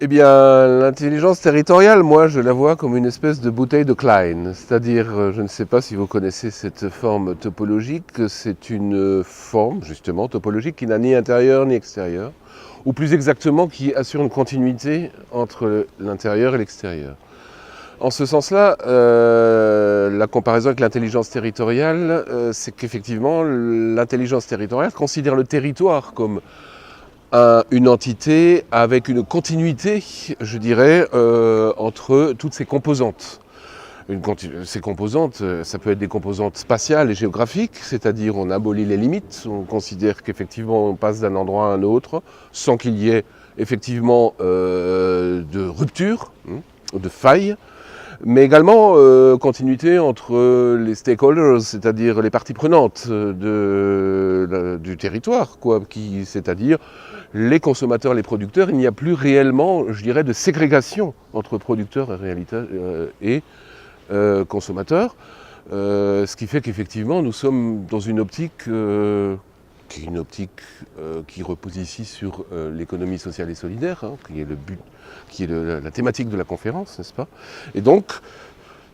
Eh bien, l'intelligence territoriale, moi, je la vois comme une espèce de bouteille de Klein. C'est-à-dire, je ne sais pas si vous connaissez cette forme topologique, c'est une forme, justement, topologique qui n'a ni intérieur ni extérieur, ou plus exactement, qui assure une continuité entre l'intérieur et l'extérieur. En ce sens-là, la comparaison avec l'intelligence territoriale, c'est qu'effectivement, l'intelligence territoriale considère le territoire comme une entité avec une continuité, je dirais, entre toutes ses composantes. Ces composantes, ça peut être des composantes spatiales et géographiques, c'est-à-dire on abolit les limites, on considère qu'effectivement on passe d'un endroit à un autre sans qu'il y ait effectivement de rupture, de faille, mais également continuité entre les stakeholders, c'est-à-dire les parties prenantes du territoire, c'est-à-dire les consommateurs, les producteurs. Il n'y a plus réellement, je dirais, de ségrégation entre producteurs et consommateurs, ce qui fait qu'effectivement nous sommes dans une optique qui repose ici sur l'économie sociale et solidaire, qui est le but, qui est la thématique de la conférence, n'est-ce pas? Et donc,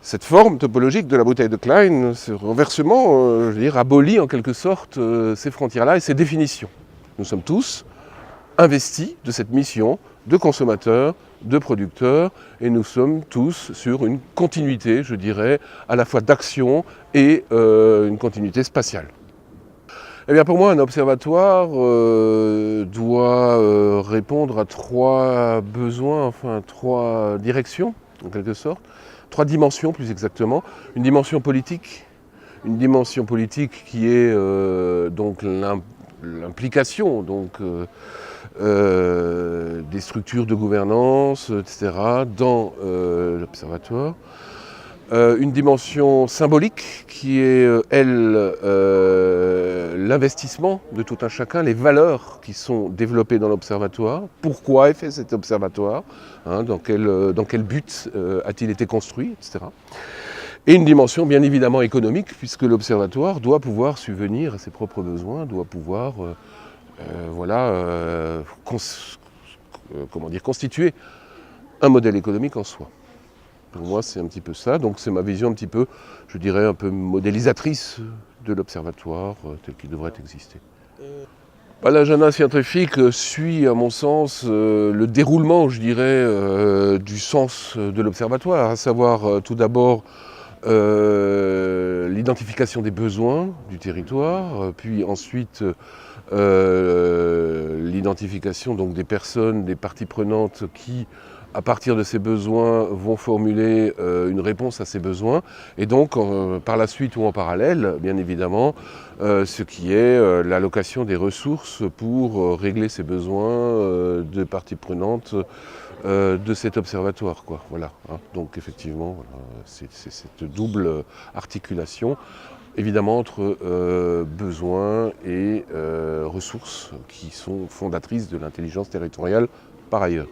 cette forme topologique de la bouteille de Klein, ce renversement, je veux dire, abolit en quelque sorte ces frontières-là et ces définitions. Nous sommes tous investis de cette mission de consommateurs, de producteurs, et nous sommes tous sur une continuité, je dirais, à la fois d'action et une continuité spatiale. Eh bien pour moi, un observatoire doit répondre à trois besoins, enfin trois directions, en quelque sorte, trois dimensions plus exactement. Une dimension politique qui est donc l'implication des structures de gouvernance, etc., dans l'observatoire. Une dimension symbolique qui est, l'investissement de tout un chacun, les valeurs qui sont développées dans l'observatoire, pourquoi est fait cet observatoire, dans quel but a-t-il été construit, etc. Et une dimension bien évidemment économique, puisque l'observatoire doit pouvoir subvenir à ses propres besoins, doit pouvoir constituer un modèle économique en soi. Pour moi, c'est un petit peu ça. Donc c'est ma vision un petit peu, je dirais, un peu modélisatrice de l'observatoire tel qu'il devrait exister. L'agenda scientifique suit, à mon sens, le déroulement, je dirais, du sens de l'observatoire, à savoir tout d'abord l'identification des besoins du territoire, puis ensuite l'identification donc des personnes, des parties prenantes qui, à partir de ces besoins, vont formuler une réponse à ces besoins. Et donc, par la suite ou en parallèle, bien évidemment, ce qui est l'allocation des ressources pour régler ces besoins de parties prenantes de cet observatoire, quoi. Voilà, Donc effectivement, voilà, c'est cette double articulation, évidemment, entre besoins et ressources qui sont fondatrices de l'intelligence territoriale par ailleurs.